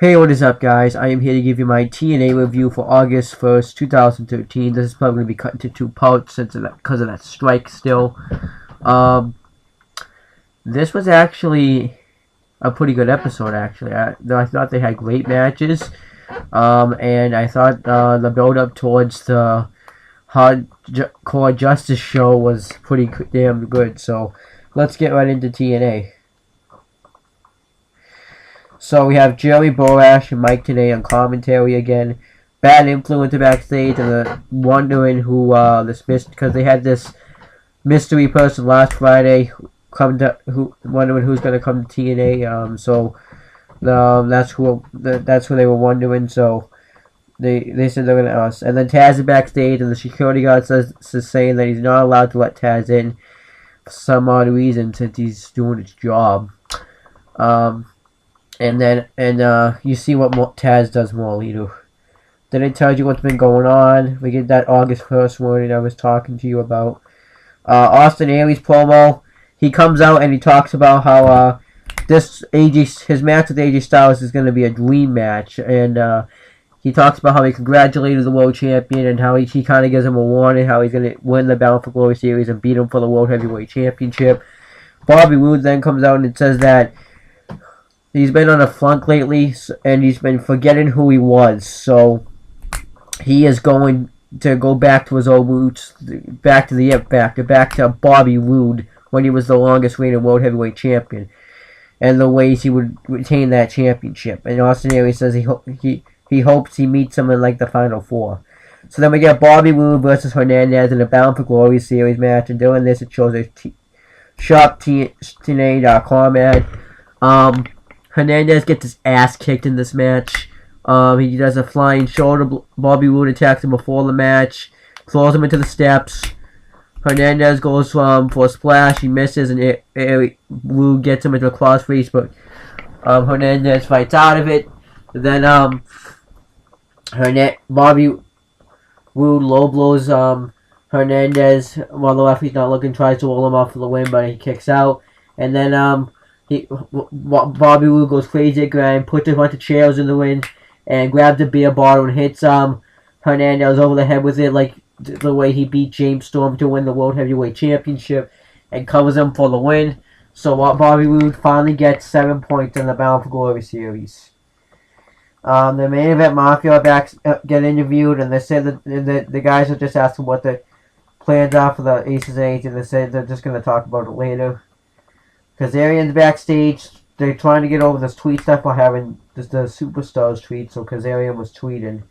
Hey, what is up, guys? I am here to give you my TNA review for August 1st, 2013. This is probably going to be cut into two parts because of that strike still. Um, this was actually a pretty good episode, actually. I thought they had great matches. And I thought the build-up towards the Hardcore Justice show was pretty damn good. So, let's get right into TNA. So we have Jerry Borash and Mike Tenay on commentary again. Bad influence backstage, and wondering who because they had this mystery person last Friday wondering who's gonna come to TNA. That's who they were wondering. So they said they're gonna us, and then Taz is backstage, and the security guard says saying that he's not allowed to let Taz in for some odd reason since he's doing his job. And you see what Taz does more later. Then it tells you what's been going on. We get that August 1st warning I was talking to you about. Austin Aries promo. He comes out and he talks about how his match with AJ Styles is going to be a dream match. And he talks about how he congratulated the world champion and how he kind of gives him a warning how he's going to win the Bound for Glory series and beat him for the World Heavyweight Championship. Bobby Roode then comes out and says that he's been on a flunk lately, and he's been forgetting who he was. So he is going to go back to his old roots, back to Bobby Roode when he was the longest reigning World Heavyweight Champion, and the ways he would retain that championship. And Austin Aries says he hopes he meets him in like the Final Four. So then we get Bobby Roode versus Hernandez in a Bound for Glory series match, and during this it shows a shoptna.com ad. Hernandez gets his ass kicked in this match. He does a flying shoulder. Bobby Roode attacks him before the match, throws him into the steps. Hernandez goes for a splash. He misses, and Roode gets him into a crossface, but Hernandez fights out of it. Then Bobby Roode low blows Hernandez while the referee's not looking, tries to roll him off for the win, but he kicks out. And then Bobby Roode goes crazy again, puts a bunch of chairs in the ring, and grabs a beer bottle and hits Hernandez over the head with it, like the way he beat James Storm to win the World Heavyweight Championship, and covers him for the win. So Bobby Roode finally gets 7 points in the Bound for Glory series. The main event Mafia get interviewed, and they said that the guys are just asking what the plans are for the Aces and Eights, and they said they're just going to talk about it later. Kazarian's backstage. They're trying to get over this tweet stuff by having the Superstars tweet, so Kazarian was tweeting.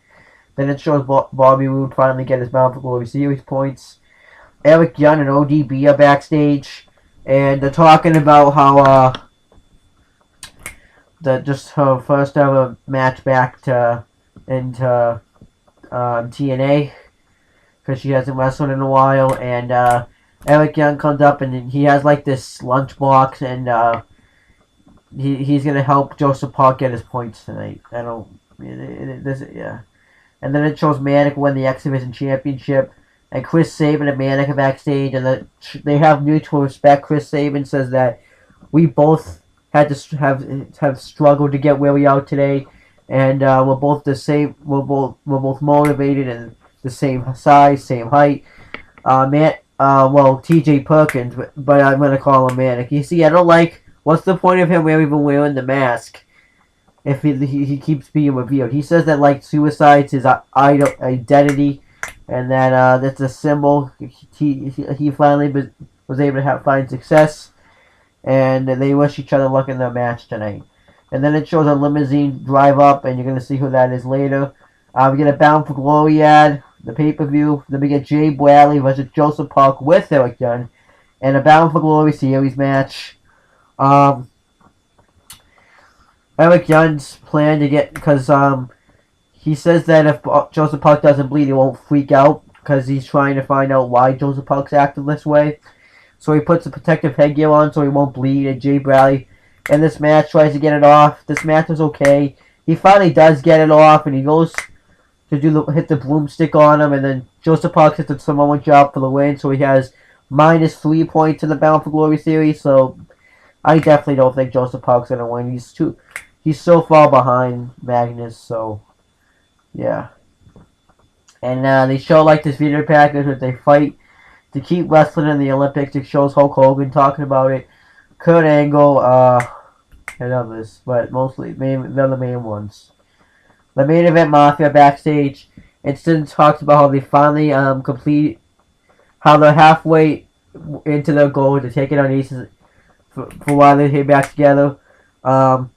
Then it shows Bobby Roode finally get his Bound for Glory series points. Eric Young and ODB are backstage, and they're talking about how just her first ever match back into TNA, because she hasn't wrestled in a while, and Eric Young comes up and he has like this lunchbox, and he's gonna help Joseph Park get his points tonight. Yeah. And then it shows Manic win the X Division Championship, and Chris Sabin and Manic are backstage, and they have mutual respect. Chris Sabin says that we both had to have struggled to get where we are today, and we're both the same. We're both motivated and the same size, same height. TJ Perkins, but I'm going to call him Manic. You see, I don't like, what's the point of him even wearing the mask if he keeps being revealed? He says that, like, suicide's his identity, and that that's a symbol. He finally was able to find success, and they wish each other luck in their match tonight. And then it shows a limousine drive up, and you're going to see who that is later. We get a Bound for Glory ad, the pay-per-view. Then we get Jay Bradley versus Joseph Park with Eric Young, and a Bound for Glory series match. Eric Young's plan to get, because he says that if Joseph Park doesn't bleed, he won't freak out, because he's trying to find out why Joseph Park's acting this way. So he puts a protective headgear on so he won't bleed, and Jay Bradley in this match tries to get it off. This match was okay. He finally does get it off, and he goes to hit the broomstick on him, and then Joseph Park hits the Samoan job for the win, so he has -3 points in the Bound for Glory series. So I definitely don't think Joseph Park's gonna win. he's so far behind Magnus. So yeah, and they show like this video package where they fight to keep wrestling in the Olympics. It shows Hulk Hogan talking about it, Kurt Angle, and others, but mostly they're the main ones. The main event Mafia backstage. Instant talks about how they finally complete, how they're halfway into their goal to take it on Aces for why they came back together. How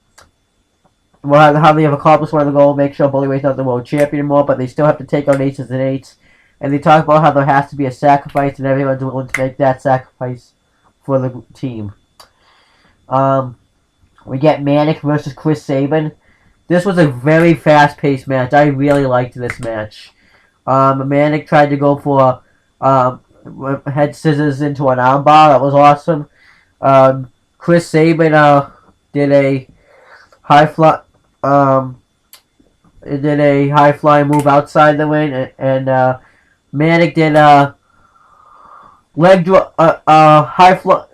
they have accomplished one of the goals, make sure Bullyway's not the world champion anymore, but they still have to take on Aces and Eights. And they talk about how there has to be a sacrifice, and everyone's willing to make that sacrifice for the team. We get Manic versus Chris Sabin. This was a very fast-paced match. I really liked this match. Manic tried to go for head scissors into an armbar. That was awesome. Chris Sabin did a high fly move outside the ring, and Manic did leg drop,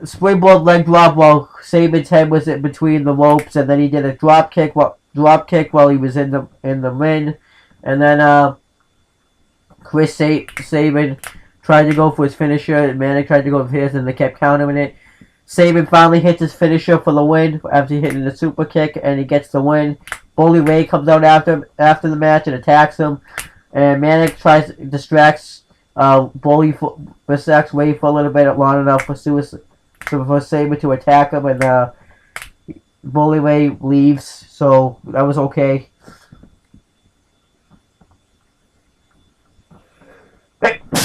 springboard leg drop while Sabin's head was in between the ropes, and then he did a drop kick while he was in the ring, and then Chris Sabin tried to go for his finisher, and Manic tried to go for his, and they kept countering it. Sabin finally hits his finisher for the win after hitting the super kick, and he gets the win. Bully Ray comes out after the match and attacks him, and Manic distracts Bully distracts Ray for a little bit, long enough for Sabin to attack him, and Bully Ray leaves, so that was okay.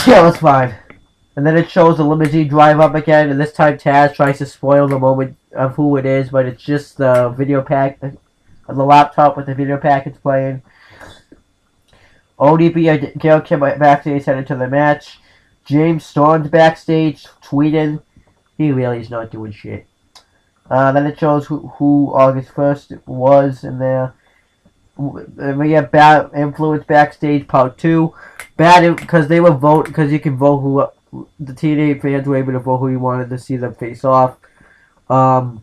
Yeah, that's fine. And then it shows the limousine drive up again, and this time Taz tries to spoil the moment of who it is, but it's just the video pack, the laptop with the video package playing. ODB and Gail Kim backstage headed to the match. James Storm's backstage tweeting. He really is not doing shit. Then it shows who August 1st was in there. We have Bad Influence backstage part 2. Bad because they were because you can vote who the TNA fans were able to vote who you wanted to see them face off. And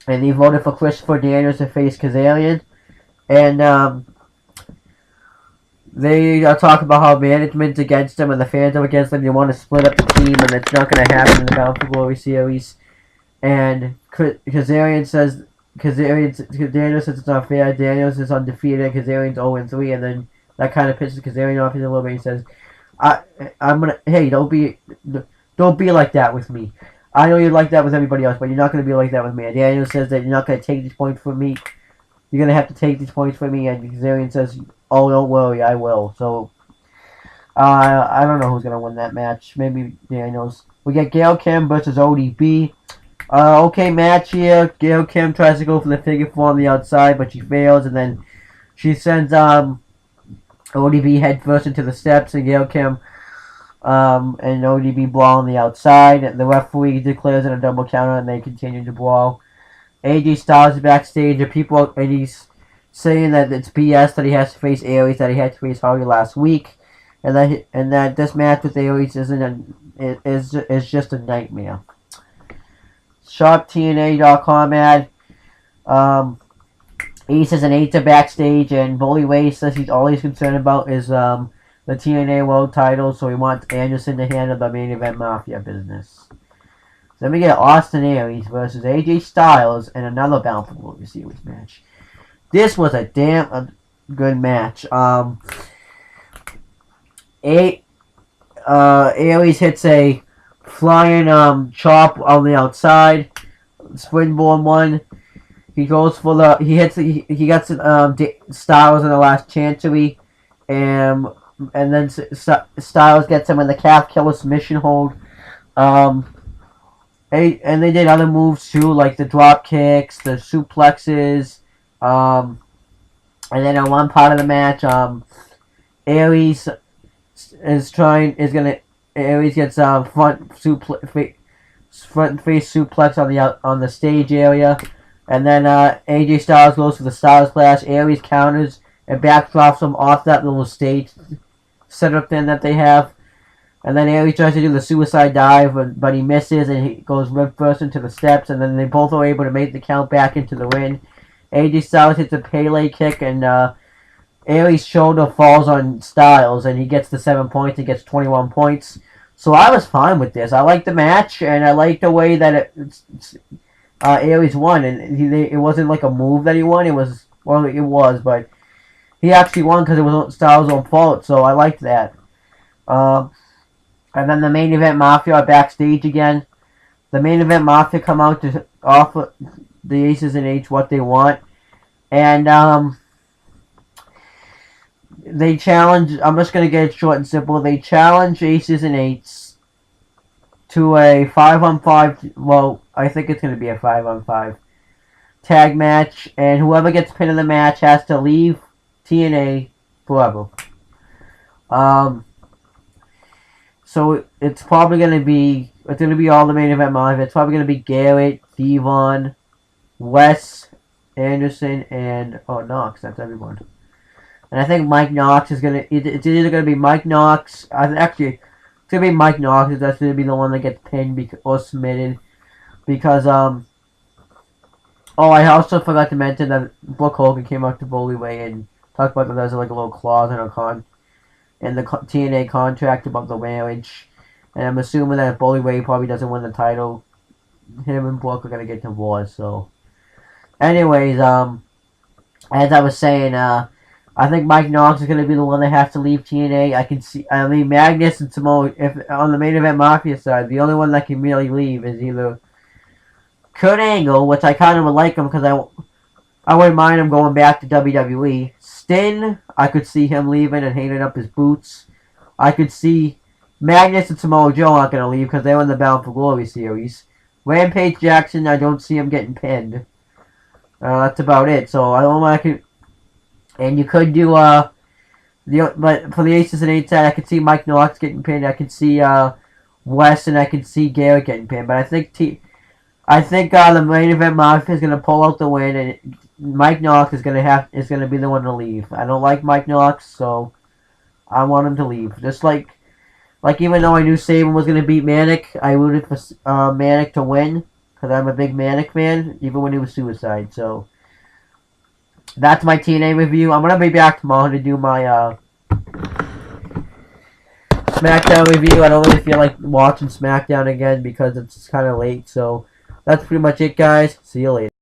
he voted for Christopher Daniels to face Kazarian. And they are talking about how management's against them and the fans are against them. They want to split up the team, and it's not going to happen in the Bound for Glory series. And Kazarian says Daniels says it's not fair. Daniels is undefeated. Kazarian's 0-3, and then that kind of pisses Kazarian off a little bit. He says, hey, don't be like that with me. I know you're like that with everybody else, but you're not going to be like that with me." And Daniels says that you're not going to take these points from me. You're going to have to take these points from me. And Kazarian says, "Oh, don't worry, I will." So I don't know who's going to win that match. Maybe Daniels. We get Gail Kim versus ODB. Okay match here. Gail Kim tries to go for the figure 4 on the outside, but she fails, and then she sends ODB head first into the steps, and Gail Kim and ODB brawl on the outside. The referee declares it a double counter, and they continue to brawl. AJ Styles is backstage, and he's saying that it's BS that he has to face Aries, that he had to face Hardy last week, and that this match with Aries is just a nightmare. SharpTNA.com ad. Aces and Eights are backstage, and Bully Ray says all he's concerned about is the TNA World Title, so he wants Anderson to handle the main event Mafia business. So then we get Austin Aries versus AJ Styles in another Bound for Glory series match. This was a damn good match. Aries hits a flying chop on the outside, springboard one. He goes for he gets Styles in the last chancery, and then Styles gets him in the calf killer submission hold. And they did other moves too, like the drop kicks, the suplexes, and then on one part of the match, Aries Aries gets front face suplex on the stage area, and then AJ Styles goes for the Styles Clash. Aries counters and backdrops him off that little stage setup thing that they have, and then Aries tries to do the suicide dive, but he misses, and he goes rib first into the steps, and then they both are able to make the count back into the ring. AJ Styles hits a Pele kick, and Ailey's shoulder falls on Styles, and he gets the 7 points. He gets 21 points. So I was fine with this. I liked the match, and I liked the way that Ailey's won. And it wasn't like a move that he won. It was, but he actually won because it was Styles' own fault. So I liked that. And then the main event Mafia are backstage again. The main event Mafia come out to offer the Aces and Eights what they want. And they challenge, I'm just going to get it short and simple, they challenge Aces and Eights to a 5-on-5, well, I think it's going to be a 5-on-5 tag match, and whoever gets pinned in the match has to leave TNA forever. So it's probably going to be, all the main event Mafia. It's probably going to be Garrett, Devon, Wes, Anderson, and, Knox, that's everyone. And I think Mike Knox is going to... It's either going to be Mike Knox... Actually, it's going to be Mike Knox. That's going to be the one that gets pinned or submitted. Because, I also forgot to mention that Brooke Hogan came out to Bully Ray and talked about that there's like a little clause in the TNA contract about the marriage. And I'm assuming that if Bully Ray probably doesn't win the title, him and Brooke are going to get divorced. So, anyways, as I was saying, I think Mike Knox is going to be the one that has to leave TNA. Magnus and Samoa, if on the main event Mafia side, the only one that can really leave is either Kurt Angle, which I kind of would like him because I wouldn't mind him going back to WWE. Sting, I could see him leaving and hanging up his boots. I could see Magnus and Samoa Joe aren't going to leave because they're in the Bound for Glory series. Rampage Jackson, I don't see him getting pinned. That's about it. So I don't know if I could... And you could do, but for the Aces and Eights side, I could see Mike Knox getting pinned. I could see, Wes, and I could see Garrett getting pinned. But I think the main event Mafia is going to pull out the win, and Mike Knox is going to be the one to leave. I don't like Mike Knox, so I want him to leave. Just like even though I knew Saban was going to beat Manic, I rooted for Manic to win, because I'm a big Manic fan, even when he was Suicide, so... That's my TNA review. I'm going to be back tomorrow to do my SmackDown review. I don't really feel like watching SmackDown again because it's kind of late. So that's pretty much it, guys. See you later.